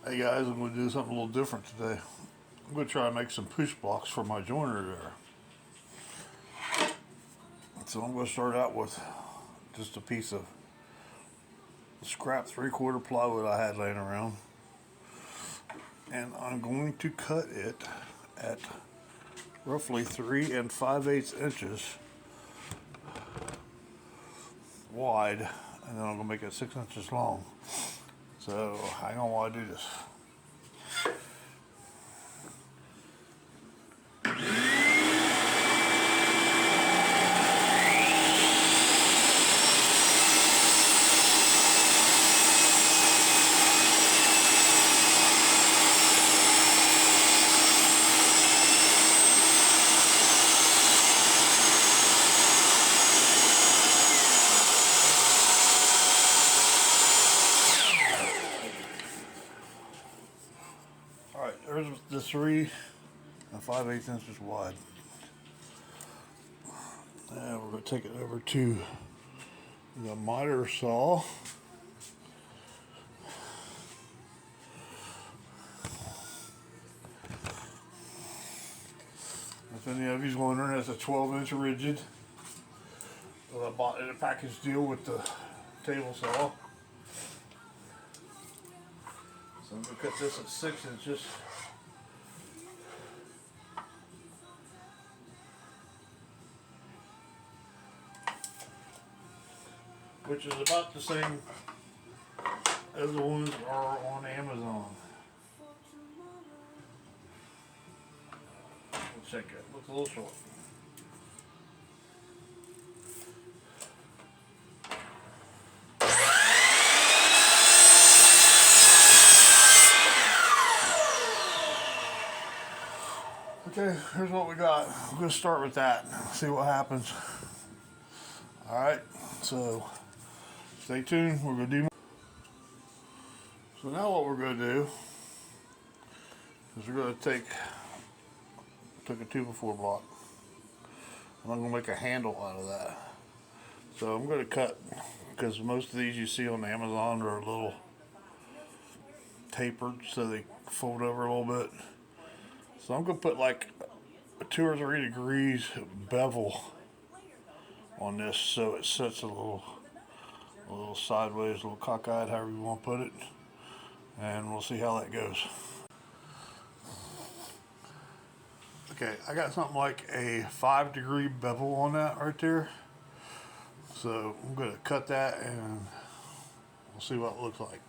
Hey guys, I'm going to do something a little different today. I'm going to try to make some push blocks for my joiner there. So I'm going to start out with just a piece of scrap 3/4 plywood I had laying around. And I'm going to cut it at roughly 3 5/8 inches wide. And then I'm going to make it 6 inches long. So hang on while I do this. Alright, there's the 3 5/8 inches wide. Now we're going to take it over to the miter saw. If any of you's wondering, it's a 12-inch rigid that I bought in a package deal with the table saw. So I'm going to cut this at 6 inches. Which is about the same as the ones that are on Amazon. We'll check it. Looks a little short. Okay, here's what we got. I'm going to start with that. See what happens. Alright, so stay tuned. We're going to do more. So now what we're going to do is we're going to take a 2x4 block. And I'm going to make a handle out of that. So I'm going to cut, because most of these you see on Amazon are a little tapered so they fold over a little bit. So I'm going to put like a 2 or 3 degrees bevel on this so it sits a little sideways, a little cockeyed, however you want to put it. And we'll see how that goes. Okay, I got something like a 5-degree bevel on that right there. So I'm going to cut that and we'll see what it looks like.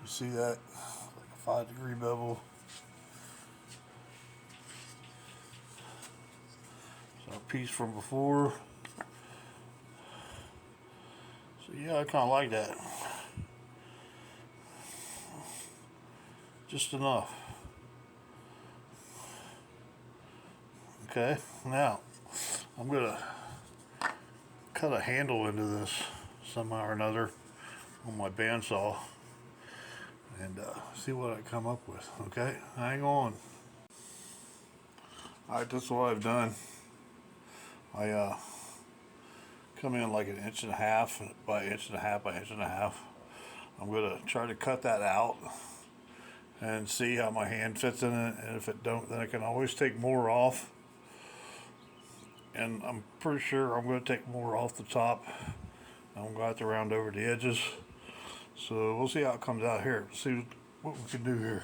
See that? Like a 5-degree bevel. So a piece from before. So yeah, I kind of like that. Just enough. Okay, now I'm gonna cut a handle into this somehow or another on my bandsaw and see what I come up with. Okay, hang on. Alright, this is what I've done. I come in like 1.5 inches by 1.5 inches by 1.5 inches. I'm gonna try to cut that out and see how my hand fits in it, and if it don't, then I can always take more off. And I'm pretty sure I'm going to take more off the top. I'm going to have to round over the edges. So we'll see how it comes out here. See what we can do here.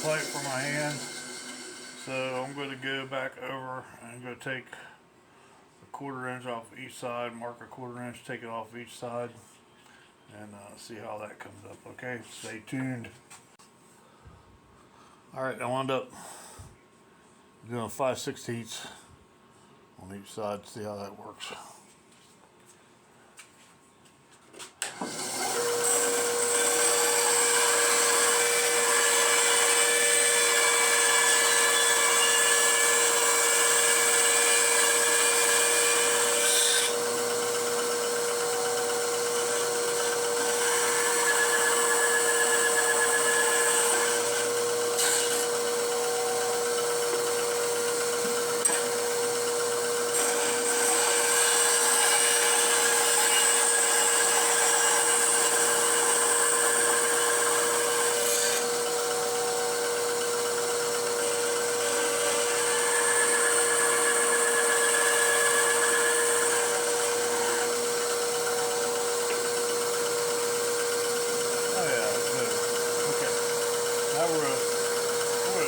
tight for my hand. So I'm going to go back over and go take a 1/4 inch off each side, mark a 1/4 inch, take it off each side, and see how that comes up. Okay, stay tuned. Alright, I wound up doing 5/16 on each side, see how that works.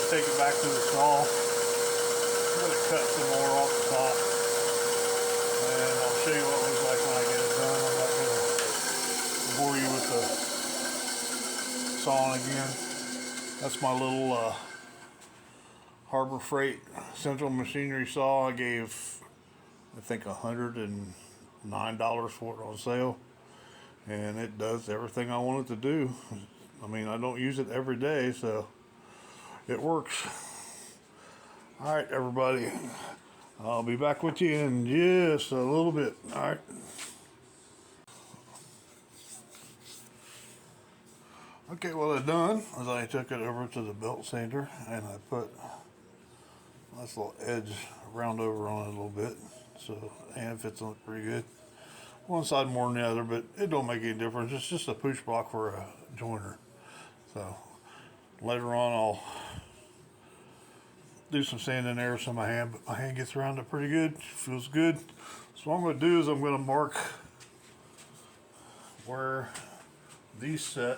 Take it back to the saw. I'm going to cut some more off the top, and I'll show you what it looks like when I get it done. I'm not going to bore you with the sawing again. That's my little Harbor Freight Central Machinery saw. I gave, I think, $109 for it on sale, and it does everything I want it to do. I mean, I don't use it every day, so it works. Alright, everybody. I'll be back with you in just a little bit. Alright. Okay, what I've done is I took it over to the belt sander and I put a nice little edge round over on it a little bit. So, and it fits on it pretty good. One side more than the other, but it don't make any difference. It's just a push block for a joiner. So, later on I'll do some sanding there so my hand gets around it pretty good, feels good. So what I'm going to do is I'm going to mark where these set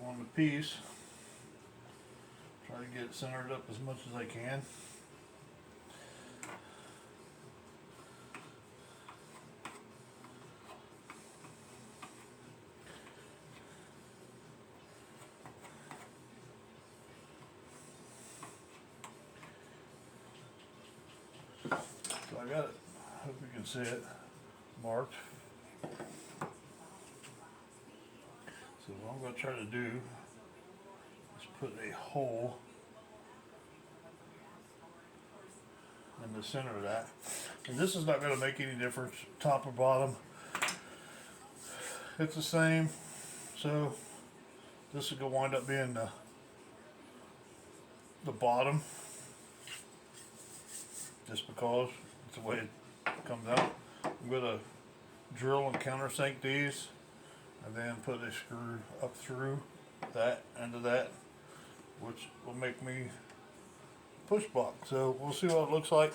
on the piece. Try to get it centered up as much as I can. So I got it, hope you can see it, marked. So what I'm going to try to do is put a hole in the center of that. And this is not going to make any difference, top or bottom. It's the same. So this is going to wind up being the bottom, just because it's the way it comes out. I'm going to drill and countersink these and then put a screw up through that into that, which will make me push block. So we'll see what it looks like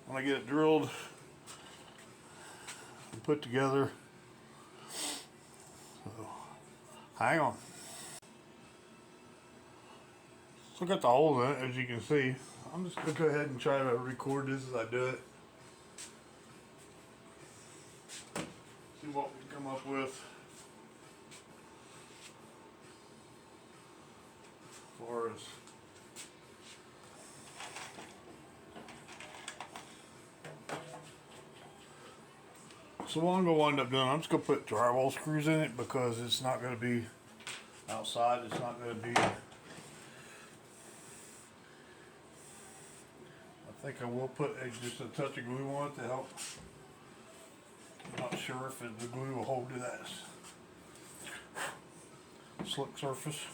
when I get it drilled and put together. So hang on. So I got the hole in it, as you can see. I'm just going to go ahead and try to record this as I do it. See what we come up with as far as so what I'm going to wind up doing, I'm just going to put drywall screws in it because it's not going to be outside. It's not going to be, I think I will put just a touch of glue on it to help. I'm not sure if the glue will hold to that slick surface.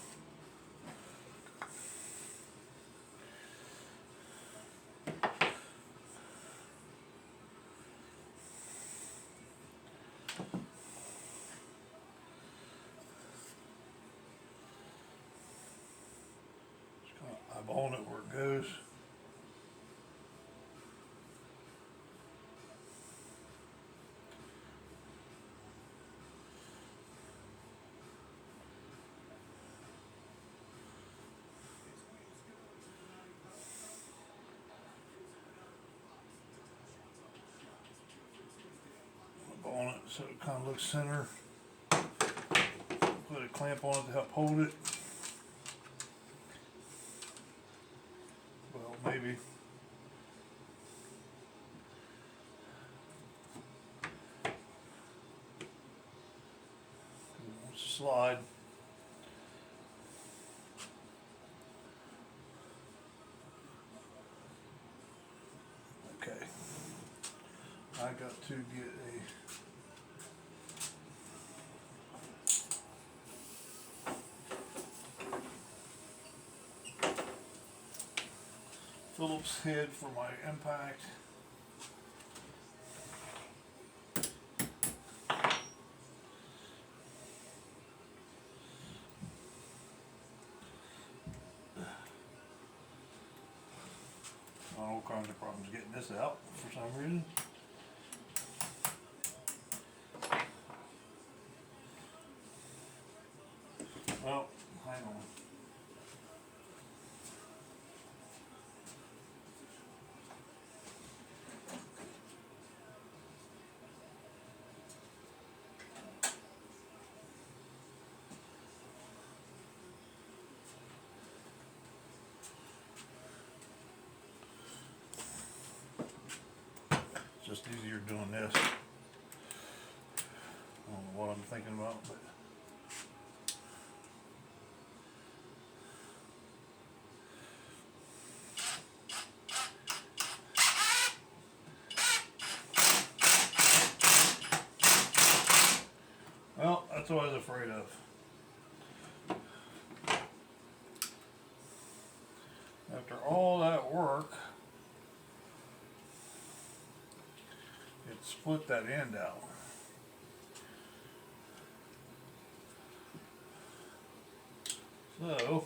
Just kind of eyeballing it where it goes. so it kind of looks center. Put a clamp on it to help hold it. Well, maybe. It wants to slide. Okay. I got to get a Phillips head for my impact. All kinds of problems getting this out for some reason. Oh, hang on. Just easier doing this. I don't know what I'm thinking about, but well, that's what I was afraid of. After all that work, it split that end out. So,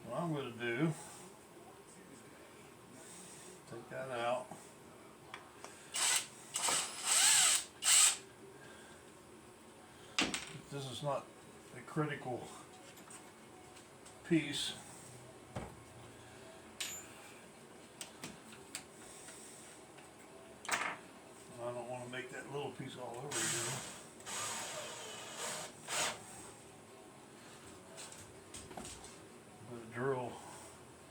what I'm going to do, take that out. This is not a critical piece. I don't want to make that little piece all over again. I'm going to drill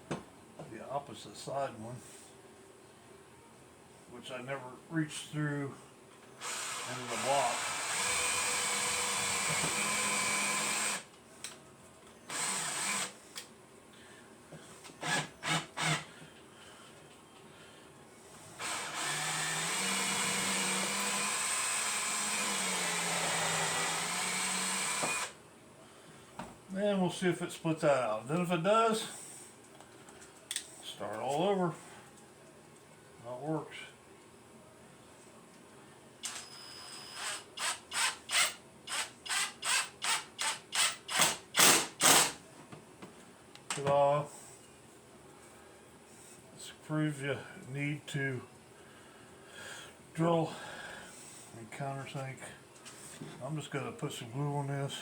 the opposite side one, which I never reached through into the block. And we'll see if it splits that out. Then if it does, start all over. That works. Ta-da. This proves you need to drill and countersink. I'm just going to put some glue on this.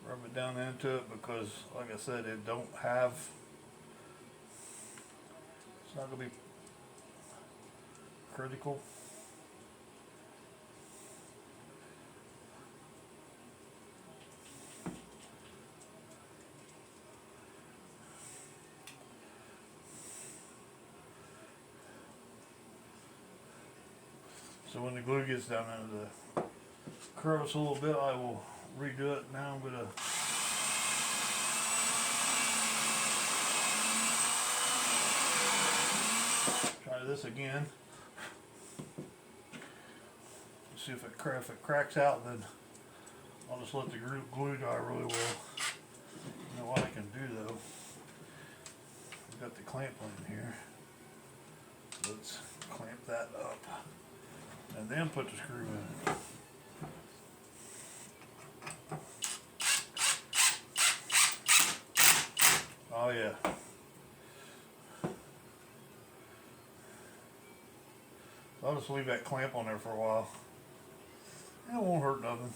Rub it down into it because, like I said, it don't have, it's not going to be critical. So when the glue gets down into the crevice a little bit, I will redo it. Now I'm going to try this again. See if it cracks out, then I'll just let the glue dry really well. You know what I can do though? I've got the clamp on here. Let's clamp that up and then put the screw in it. Oh yeah. I'll just leave that clamp on there for a while. It won't hurt nothing.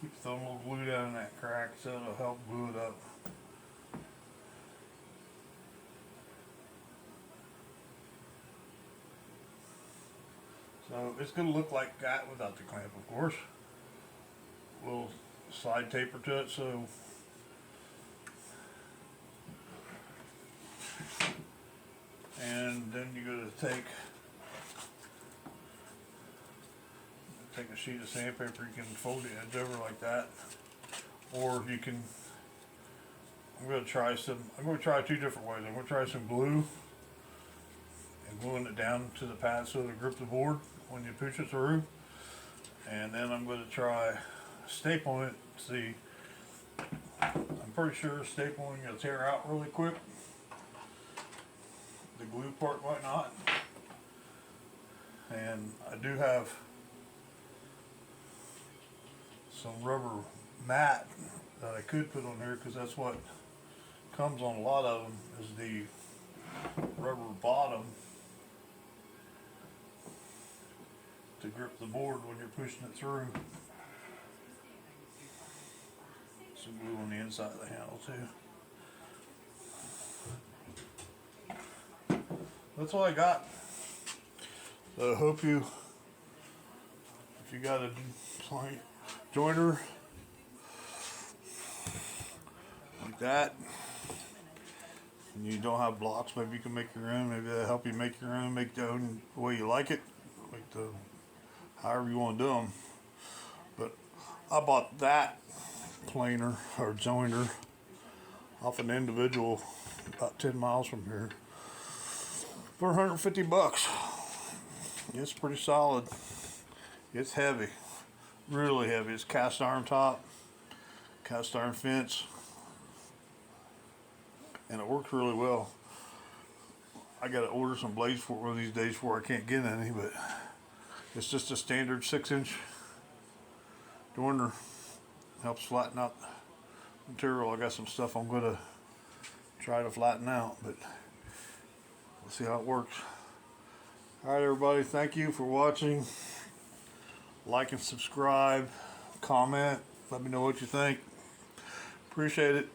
Keep throwing a little glue down in that crack so it'll help glue it up. So it's going to look like that without the clamp, of course. We'll slide taper to it, so and then you're going to take a sheet of sandpaper. You can fold the edge over like that, or you can. I'm going to try two different ways. I'm going to try some glue and gluing it down to the pad so it'll grip the board when you push it through. And then I'm going to try stapling it. See, I'm pretty sure stapling will tear out really quick. The glue part might not. And I do have some rubber mat that I could put on there, because that's what comes on a lot of them, is the rubber bottom to grip the board when you're pushing it through. Some glue on the inside of the handle too. That's all I got. So I hope if you got a joiner like that and you don't have blocks, maybe you can make your own. Maybe that'll help you make your own, make the own the way you like it, like the however you want to do them. But I bought that planer or joiner off an individual about 10 miles from here for $150. It's pretty solid. It's heavy, really heavy. It's cast iron top, cast iron fence, and it works really well. I gotta order some blades for it one of these days before I can't get any, but it's just a standard 6-inch joiner. Helps flatten out the material. I got some stuff I'm gonna try to flatten out, but we'll see how it works. Alright everybody, thank you for watching. Like and subscribe, comment, let me know what you think. Appreciate it.